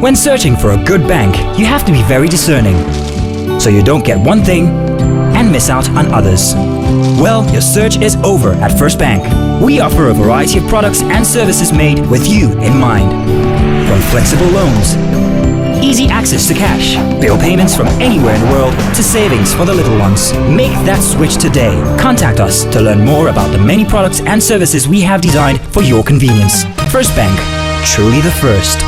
When searching for a good bank, you have to be very discerning, so you don't get one thing and miss out on others. Well, your search is over at First Bank. We offer a variety of products and services made with you in mind. From flexible loans, easy access to cash, bill payments from anywhere in the world, to savings for the little ones. Make that switch today. Contact us to learn more about the many products and services we have designed for your convenience. First Bank, truly the first.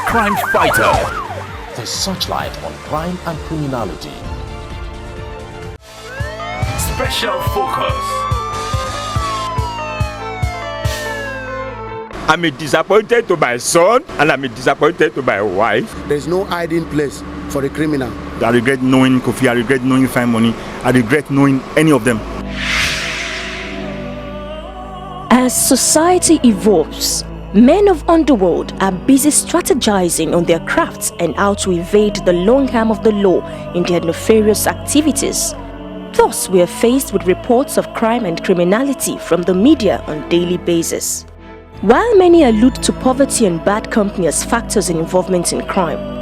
Crime Fighter, the searchlight on crime and criminality. Special focus. I'm disappointed to my son and I'm disappointed to my wife. There's no hiding place for the criminal. I regret knowing Kofi, I regret knowing Fine Money, I regret knowing any of them. As society evolves, men of underworld are busy strategizing on their crafts and how to evade the long arm of the law in their nefarious activities. Thus, we are faced with reports of crime and criminality from the media on a daily basis. While many allude to poverty and bad company as factors in involvement in crime,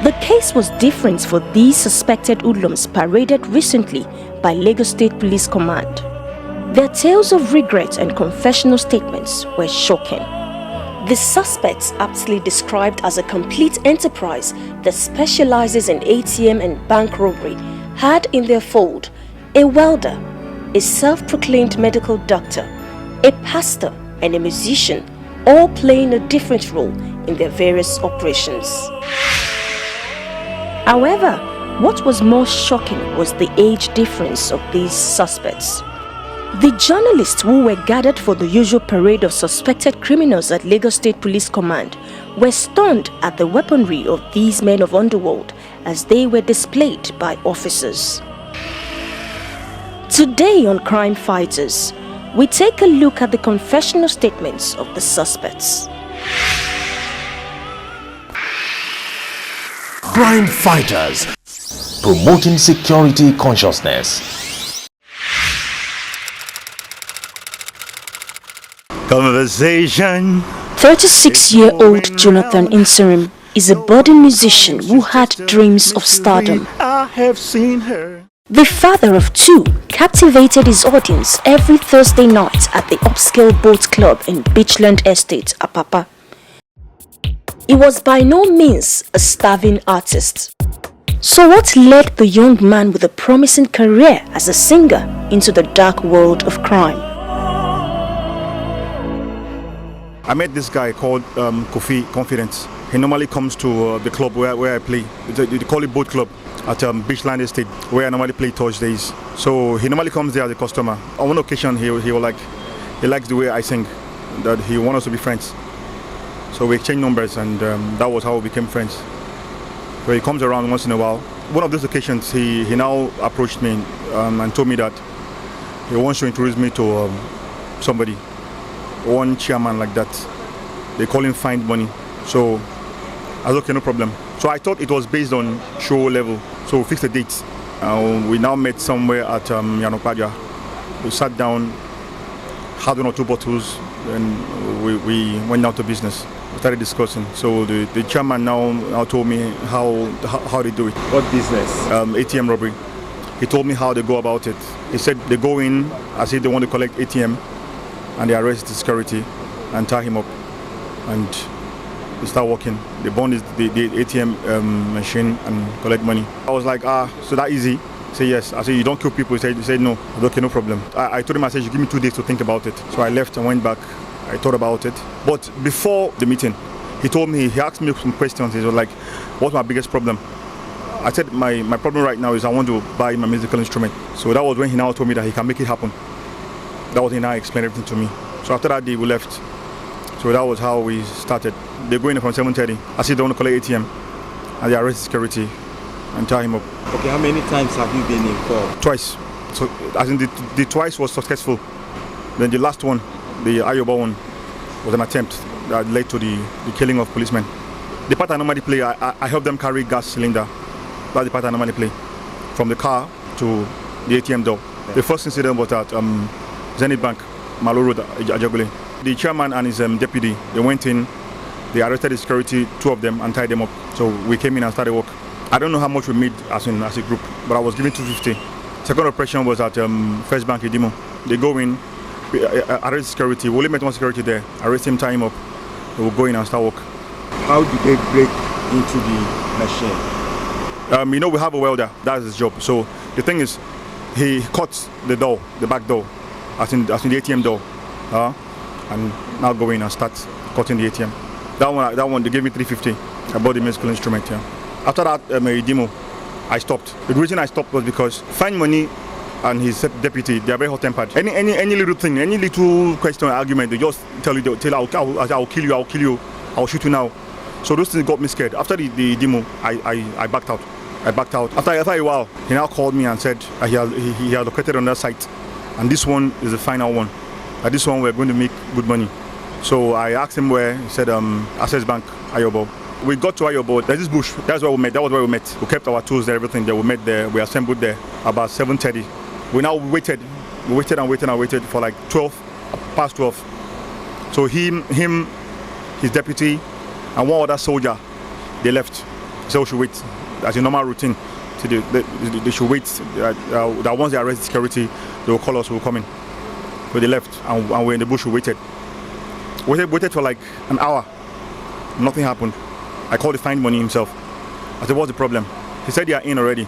the case was different for these suspected hoodlums paraded recently by Lagos State Police Command. Their tales of regret and confessional statements were shocking. The suspects, aptly described as a complete enterprise that specializes in ATM and bank robbery, had in their fold a welder, a self-proclaimed medical doctor, a pastor, and a musician, all playing a different role in their various operations. However, what was more shocking was the age difference of these suspects. The journalists who were gathered for the usual parade of suspected criminals at Lagos State Police Command were stunned at the weaponry of these men of underworld as they were displayed by officers. Today on Crime Fighters, we take a look at the confessional statements of the suspects. Crime Fighters, promoting security consciousness. Conversation. 36-year-old Jonathan Inserim is a budding musician who had dreams of stardom. I have seen her. The father of two captivated his audience every Thursday night at the upscale boat club in Beachland Estate, Apapa. He was by no means a starving artist. So what led the young man with a promising career as a singer into the dark world of crime? I met this guy called Kofi Confidence. He normally comes to the club where I play. They call it Boat Club at Beachland Estate, where I normally play Thursdays. So he normally comes there as a customer. On one occasion, he likes the way I sing, that he wants us to be friends. So we exchanged numbers, and that was how we became friends. So he comes around once in a while. One of those occasions, he now approached me and told me that he wants to introduce me to somebody. One chairman like that. They call him Fine Money. So I said, okay, no problem. So I thought it was based on show level. So we fixed a date. We now met somewhere at Yanopaja. We sat down, had one or two bottles, and we went down to business. We started discussing. So the chairman now told me how they do it. What business? ATM robbery. He told me how they go about it. He said they go in as if they want to collect ATM, and they arrest the security and tie him up, and they start working. They burn the ATM machine and collect money. I was like, so that easy? He said, yes. I said, you don't kill people? He said no. I said, okay, no problem. I told him, I said, you give me 2 days to think about it. So I left and went back. I thought about it. But before the meeting, he asked me some questions. He was like, what's my biggest problem? I said, my problem right now is I want to buy my musical instrument. So that was when he now told me that he can make it happen. That was when he now explained everything to me. So after that day, we left. So that was how we started. They go in from 7:30. I said they want to collect ATM, and they arrest security and tie him up. Okay, how many times have you been involved? Twice. So, as in the twice was successful. Then the last one, the Ayoba one, was an attempt that led to the killing of policemen. The part I normally play, I help them carry gas cylinder. That's the part I normally play. From the car to the ATM door. Yeah. The first incident was at Zenith Bank, Malo Road, Ajagule. The chairman and his deputy, they went in, they arrested the security, 2 of them, and tied them up. So we came in and started work. I don't know how much we made as a group, but I was given 250. Second operation was at First Bank Idimo. They go in, arrest security. We only met one security there. Arrest him, tie him up. They will go in and start work. How did they break into the machine? We have a welder. That's his job. So the thing is, he cut the door, the back door, as in the ATM door, and now go in and start cutting the ATM. That one they gave me 350. I bought the musical instrument. Yeah. After that, demo, I stopped. The reason I stopped was because Fine Money and his deputy, they are very hot-tempered. Any little thing, any little question or argument, they just tell I'll kill you, I'll shoot you now. So those things got me scared. After the demo, I backed out. After a while, he now called me and said he had located on that site, and this one is the final one. This one we're going to make good money. So I asked him where. He said Access Bank, Ayobo. We got to Ayobo. There's this bush. That's where we met. That was where we met. We kept our tools there, everything there. We met there. We assembled there about 7:30. We now waited. We waited for like past 12. So him, his deputy, and one other soldier, they left. So we should wait. As a normal routine. So they should wait. That once they arrest security, they will call us. We will come in. So they left, and we're in the bush. We waited. Waited for like an hour. Nothing happened. I called the Fine Money himself. I said, what's the problem? He said they are in already,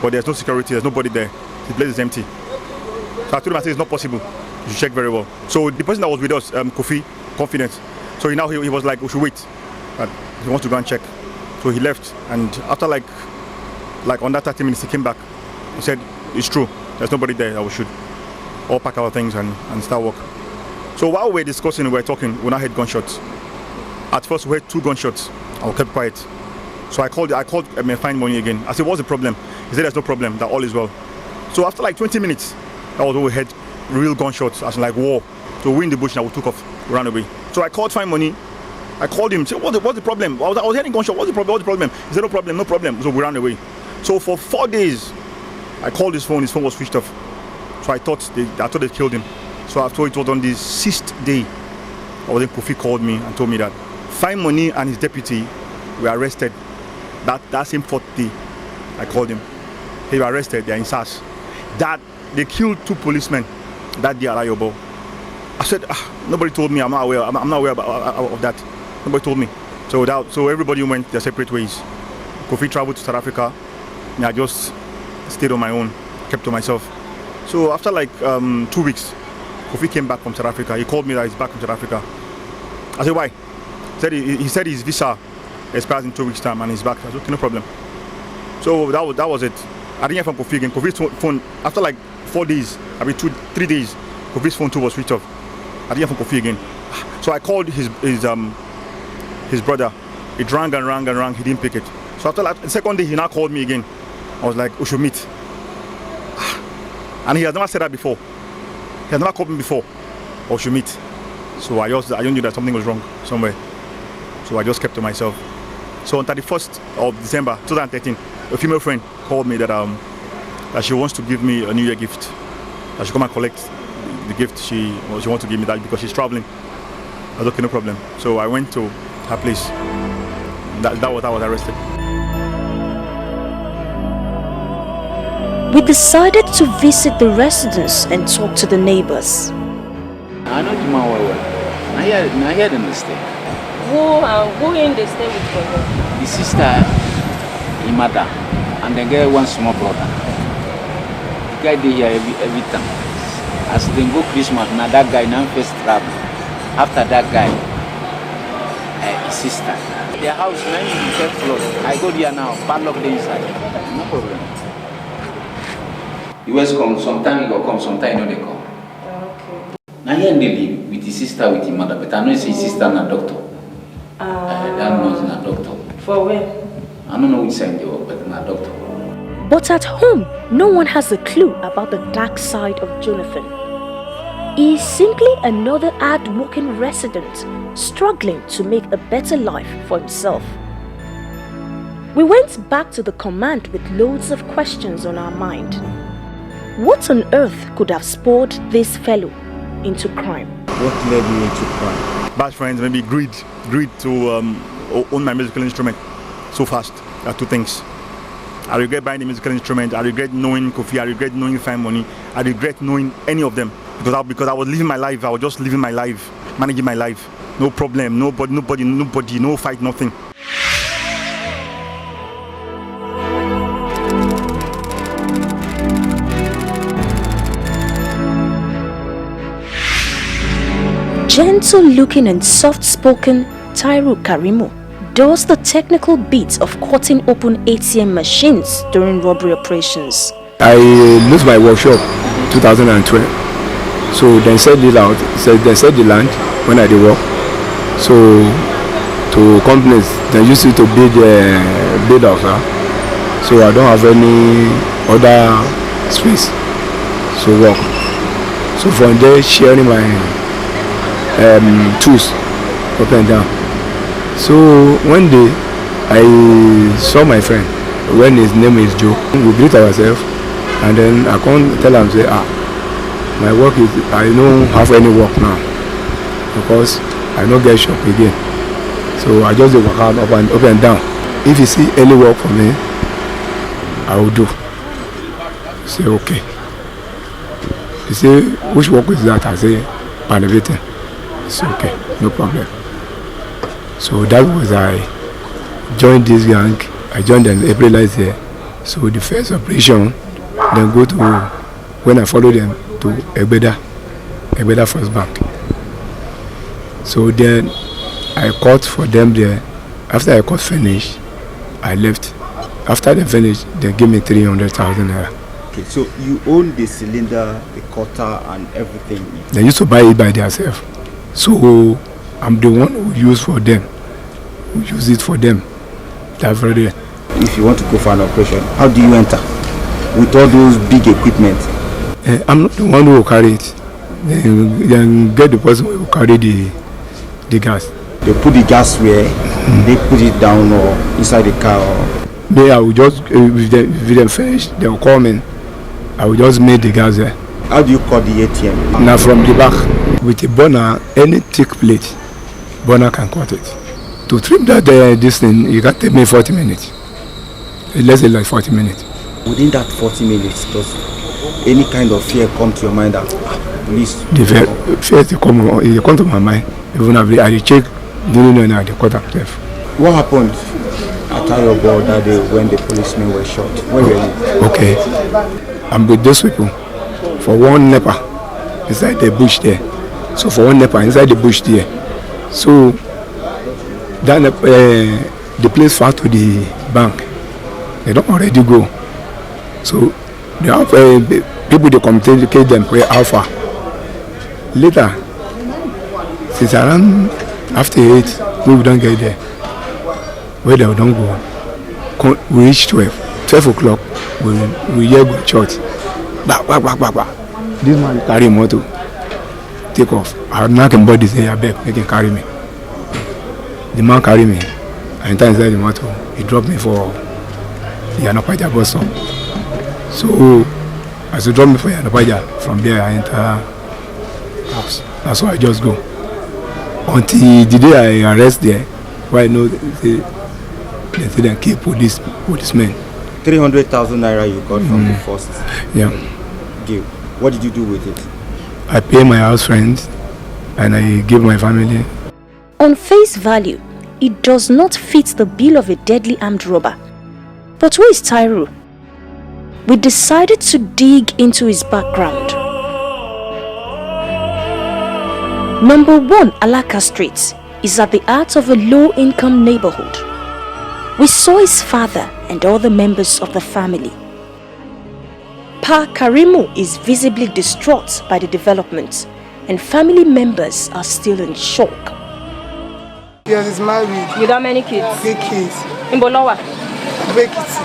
but there's no security, there's nobody there. The place is empty. So I told him, I said, it's not possible. You should check very well. So the person that was with us, Kofi, confident. So he was like, we should wait. He wants to go and check. So he left, and after like under 30 minutes, he came back. He said, it's true, there's nobody there that we should all pack our things and start work. So while we're discussing, we're talking, we now heard gunshots. At first we heard 2 gunshots. I kept quiet. So I called Fine Money again. I said, what's the problem? He said, there's no problem, that all is well. So after like 20 minutes, that was when we heard real gunshots, as in like war. So we in the bush now, we took off, we ran away. So I called Fine Money. I called him, said, what's the problem? I was hearing gunshots, what's the problem? He said, no problem. So we ran away. So for 4 days, I called his phone was switched off. So I thought they killed him. So after it was on the 6th day, then Kofi called me and told me that Fine Money and his deputy were arrested. That same 4th day, I called him. They were arrested, they're in SAS. That they killed 2 policemen that day at Ayobo. I said, nobody told me, I'm not aware of that. Nobody told me. So everybody went their separate ways. Kofi traveled to South Africa, and I just stayed on my own, kept to myself. So after like 2 weeks, Kofi came back from South Africa. He called me that he's back from South Africa. I said, why? He said his visa expires in 2 weeks' time and he's back. I said, okay, no problem. So that was it. I didn't hear from Kofi again. Kofi's phone, after like 4 days, 3 days, Kofi's phone too was switched off. I didn't hear from Kofi again. So I called his brother. It rang and rang. He didn't pick it. So after like, the second day, he now called me again. I was like, we should meet. And he has never said that before. He has never called me before. Or should meet. So I knew that something was wrong somewhere. So I just kept to myself. So on 31st of December 2013, a female friend called me that she wants to give me a New Year gift. That she come and collect the gift. She wants to give me that because she's traveling. I was okay, no problem. So I went to her place. That was how I was arrested. We decided to visit the residence and talk to the neighbors. I know the man well. I hear them stay. Who in the stay with her? The sister, the mother, and the girl one small brother. The guy they here every time. As they go Christmas, now that guy now first travel. After that guy, his sister. Their house now in the third floor. I go there now, padlock the inside. No problem. He always come, sometimes he go come, sometimes he no they come. Okay. Now he they live with his sister, with his mother, but I know his sister and a doctor. That knows a doctor. For where? I don't know which side they work, but a doctor. But at home, no one has a clue about the dark side of Jonathan. He is simply another hard-working resident struggling to make a better life for himself. We went back to the command with loads of questions on our mind. What on earth could have spurred this fellow into crime? What led you into crime? Bad friends, maybe greed to own my musical instrument so fast. There are two things. I regret buying the musical instrument. I regret knowing Kofi. I regret knowing Fine Money. I regret knowing any of them because I was living my life. I was just living my life, managing my life. No problem. Nobody. No fight. Nothing. Gentle-looking and soft-spoken Tairu Karimu does the technical bits of cutting open ATM machines during robbery operations. I lose my workshop 2012. So they said it out. They said the land when I did work. So to companies, they used to bid offer. So I don't have any other space to work. So from there, sharing my tools up and down. So one day I saw my friend when his name is Joe. We greet ourselves and then I can't tell him say my work is I don't have any work now because I don't get shop again. So I just work out up and down. If you see any work for me, I will do. He say okay. He say which work is that? I say elevating. It's okay, no problem. So that was I joined this gang. I joined them April last year. So the first operation, then go to when I followed them to Egbeda First Bank. So then I caught for them there. After I caught finished, I left. After they finished, they gave me 300,000 naira. Okay, so you own the cylinder, the cutter, and everything. They used to buy it by themselves. So I'm the one who use for them, who use it for them. That's very rare. If you want to go for an operation, how do you enter? With all those big equipment? I'm not the one who will carry it. Then get the person who will carry the gas. They put the gas where? They put it down or inside the car? Or? They, I will just, if they finish, they will call me. I will just make the gas there. How do you cut the ATM? Now from the back, with a burner, any thick plate, burner can cut it. To trim that this thing, you can take me 40 minutes. Less than like 40 minutes. Within that 40 minutes, does any kind of fear come to your mind that police? The fear come to my mind. Even if I check, they cut themselves. What happened at your board that day when the policemen were shot? Where were you? Okay, I'm with those people. For one NEPA inside the bush there. So for one NEPA inside the bush there. So that the place far to the bank. They don't already go. So they have people they communicate them pray alpha. Later, since around after 8, we don't get there. Where they don't go. We reach 12 o'clock. We hear good church. Back. This man carry motor. Take off. I knock him body say, I beg, make him carry me. The man carry me. I enter inside the motor. He dropped me for Yanapaja bus stop. So as he dropped me for Yanapaja, from there I enter house. That's why I just go. Until the day I arrest there, where I know they say they keep policemen. 300,000 naira you got from the first. Yeah. Give. What did you do with it? I pay my house rent and I give my family. On face value, it does not fit the bill of a deadly armed robber. But who is Tairu? We decided to dig into his background. Number 1 Alaka Street is at the heart of a low-income neighborhood. We saw his father and other members of the family. Pa Karimu is visibly distraught by the development, and family members are still in shock. Yes, he's married. With how many kids? 3 kids. In Bolawa? ìwé Èkìtì.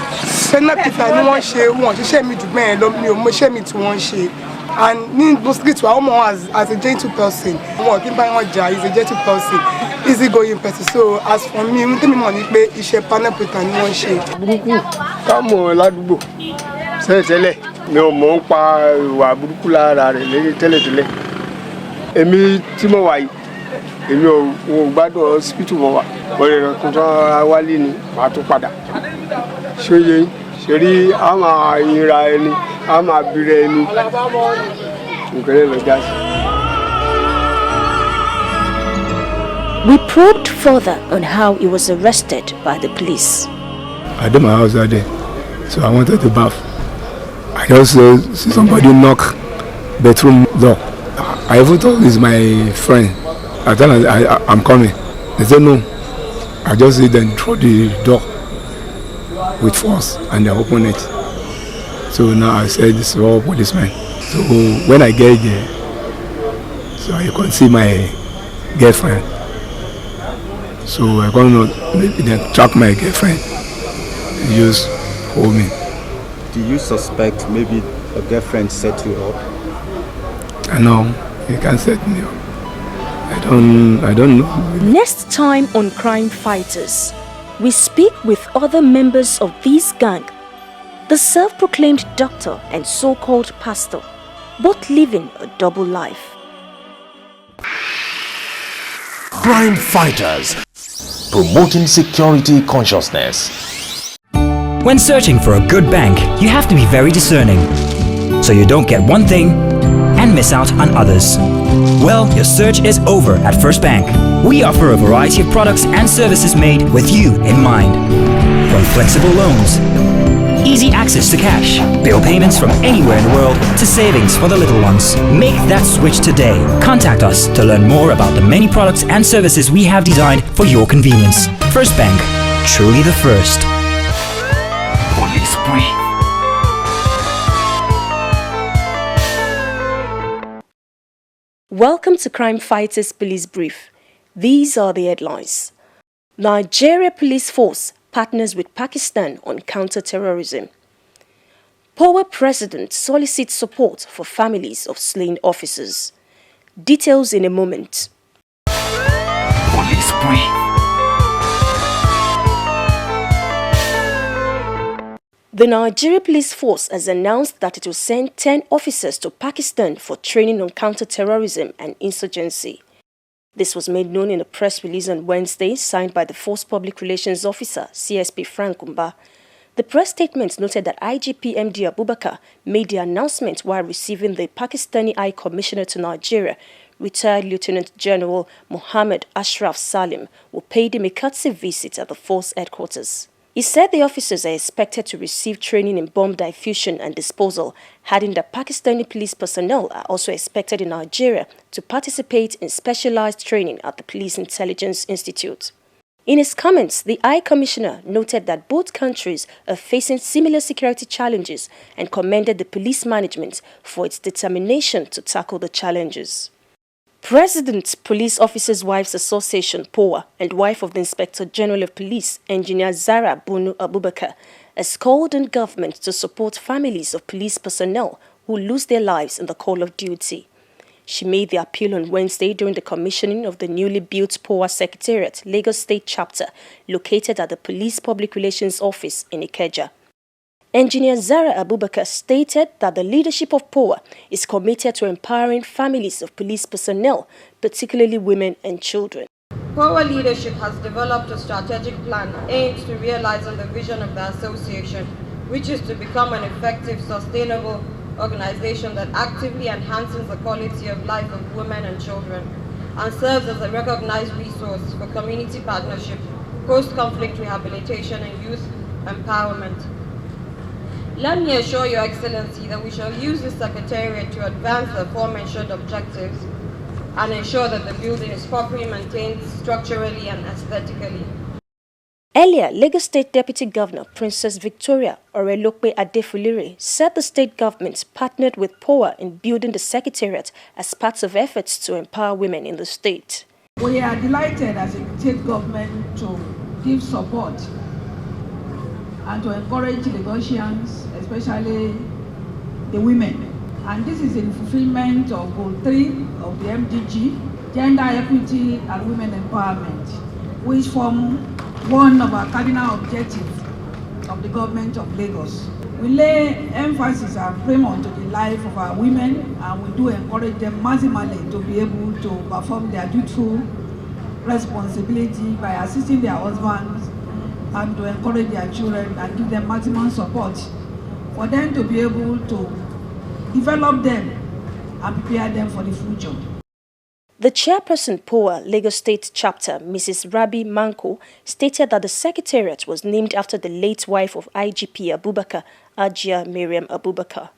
Sẹ́nà Peter ni wọ́n ṣe wọ́n ṣiṣẹ́ mi jù bẹ́ẹ̀ lọ mi ò mọ iṣẹ́ mi tí wọ́n ṣe. And ní mostly to our mom as a gentle person. Wọn kì í bá wọn jà, he's a gentle person, easy going person. So as for me, mo tẹ́mi mọ̀ ní pé iṣẹ́ Sẹ́nà Peter ni wọ́n ṣe. Burúkú káàmù ládùúgbò tẹ́lẹ̀tẹ́lẹ̀ mi ò mọ̀ ń pa ìwà burúkú lára rẹ̀ lẹ́yìn tẹ́lẹ̀tẹ́lẹ̀. Èmi tí mo wà yìí, èmi ò gbádùn hospital mo wà. Ọ̀rẹ́ rẹ̀ kò tán wálé ni màá tún padà. Ṣé yẹ ṣe rí a máa yinra ẹni, a máa bìrẹ̀ ẹni. Nǹkan lọ já sí. We probed further on how he was arrested by the police. I did my house that day, so I wanted to bath. I just see somebody knock bedroom door. I even thought it's my friend. I tell them I'm coming. They said no. I just see them throw the door with force and they open it. So now I said this is all policemen. So when I get there, so you can see my girlfriend. So I don't know, maybe they track my girlfriend. They just hold me. Do you suspect maybe a girlfriend set you up? I know, he can set me up. I don't know. Next time on Crime Fighters, we speak with other members of this gang, the self-proclaimed doctor and so-called pastor, both living a double life. Crime Fighters, promoting security consciousness. When searching for a good bank, you have to be very discerning, so you don't get one thing and miss out on others. Well, your search is over at First Bank. We offer a variety of products and services made with you in mind. From flexible loans, easy access to cash, bill payments from anywhere in the world, to savings for the little ones. Make that switch today. Contact us to learn more about the many products and services we have designed for your convenience. First Bank, truly the first. Police Brief. Welcome to Crime Fighters Police Brief. These are the headlines. Nigeria Police Force partners with Pakistan on counter-terrorism. POA President solicits support for families of slain officers. Details in a moment. Police Brief. The Nigeria Police Force has announced that it will send 10 officers to Pakistan for training on counter-terrorism and insurgency. This was made known in a press release on Wednesday, signed by the Force Public Relations Officer, CSP Frank Umba. The press statement noted that IGP MD Abubakar made the announcement while receiving the Pakistani High Commissioner to Nigeria, retired Lieutenant General Mohammed Ashraf Salim, who paid him a courtesy visit at the force headquarters. He said the officers are expected to receive training in bomb diffusion and disposal, adding that Pakistani police personnel are also expected in Nigeria to participate in specialized training at the Police Intelligence Institute. In his comments, the High Commissioner noted that both countries are facing similar security challenges and commended the police management for its determination to tackle the challenges. President Police Officers' Wives Association (POA) and wife of the Inspector General of Police, Engineer Zara Bunu Abubakar, has called on government to support families of police personnel who lose their lives in the call of duty. She made the appeal on Wednesday during the commissioning of the newly built POA Secretariat, Lagos State Chapter, located at the Police Public Relations Office in Ikeja. Engineer Zara Abubakar stated that the leadership of POA is committed to empowering families of police personnel, particularly women and children. POA leadership has developed a strategic plan aimed to realizing the vision of the association, which is to become an effective, sustainable organization that actively enhances the quality of life of women and children and serves as a recognized resource for community partnership, post-conflict rehabilitation and youth empowerment. Let me assure Your Excellency that we shall use this Secretariat to advance the aforementioned objectives and ensure that the building is properly maintained structurally and aesthetically. Earlier, Lagos State Deputy Governor Princess Victoria Orelope Adefulire said the state government partnered with POA in building the Secretariat as part of efforts to empower women in the state. We are delighted as a state government to give support and to encourage Lagosians, especially the women. And this is in fulfillment of Goal 3 of the MDG, Gender Equity and Women Empowerment, which form one of our cardinal objectives of the government of Lagos. We lay emphasis and premium to the life of our women, and we do encourage them maximally to be able to perform their dutiful responsibility by assisting their husbands and to encourage their children and give them maximum support for them to be able to develop them and prepare them for the future. The chairperson POA Lagos State Chapter, Mrs. Rabi Manko, stated that the secretariat was named after the late wife of IGP Abubakar, Ajia Miriam Abubakar.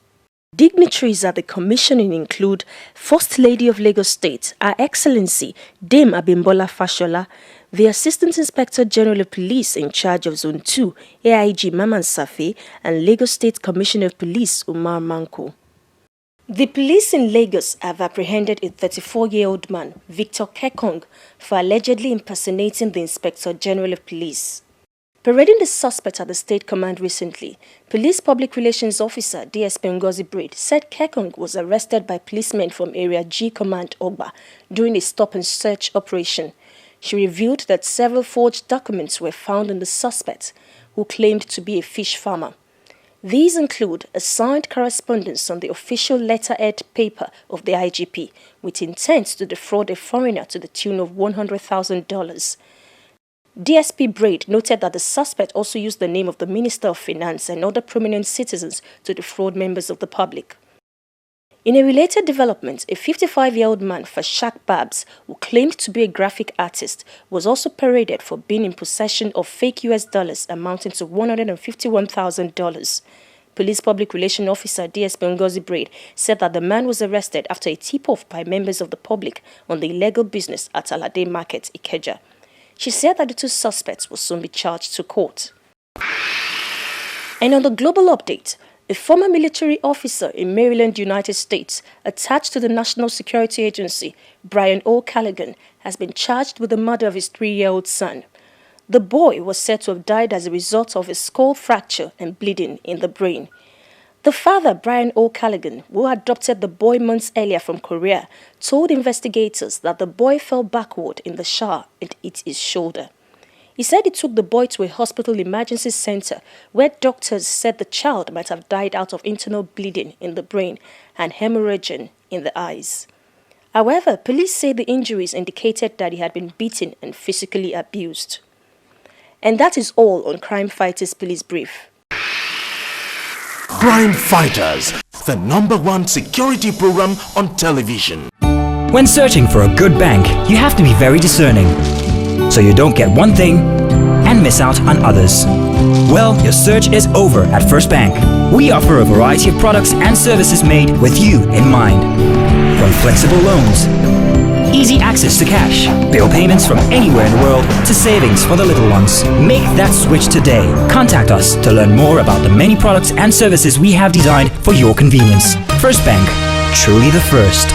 Dignitaries at the commissioning include First Lady of Lagos State, Her Excellency Dame Abimbola Fashola, the Assistant Inspector General of Police in charge of Zone 2, AIG Maman Safi, and Lagos State Commissioner of Police Umar Manko. The police in Lagos have apprehended a 34-year-old man, Victor Kekong, for allegedly impersonating the Inspector General of Police. Parading the suspect at the State Command recently, Police Public Relations Officer DSP Ngozi Braid said Kekong was arrested by policemen from Area G Command Ogba during a stop-and-search operation. She revealed that several forged documents were found on the suspect, who claimed to be a fish farmer. These include a signed correspondence on the official letterhead paper of the IGP with intent to defraud a foreigner to the tune of $100,000. DSP Braid noted that the suspect also used the name of the Minister of Finance and other prominent citizens to defraud members of the public. In a related development, a 55-year-old man, Fashak Babs, who claimed to be a graphic artist, was also paraded for being in possession of fake US dollars amounting to $151,000. Police Public Relations Officer DSP Ngozi Braid said that the man was arrested after a tip-off by members of the public on the illegal business at Alade Market, Ikeja. She said that the two suspects will soon be charged to court. And on the global update, a former military officer in Maryland, United States, attached to the National Security Agency, Brian O'Callaghan, has been charged with the murder of his 3-year-old son. The boy was said to have died as a result of a skull fracture and bleeding in the brain. The father, Brian O'Callaghan, who adopted the boy months earlier from Korea, told investigators that the boy fell backward in the shower and hit his shoulder. He said he took the boy to a hospital emergency center where doctors said the child might have died out of internal bleeding in the brain and hemorrhaging in the eyes. However, police say the injuries indicated that he had been beaten and physically abused. And that is all on Crime Fighters Police Brief. Crime Fighters, the #1 security program on television. When searching for a good bank, you have to be very discerning, so you don't get one thing and miss out on others. Well, your search is over at First Bank. We offer a variety of products and services made with you in mind. From flexible loans, easy access to cash, bill payments from anywhere in the world, to savings for the little ones. Make that switch today. Contact us to learn more about the many products and services we have designed for your convenience. First Bank, truly the first.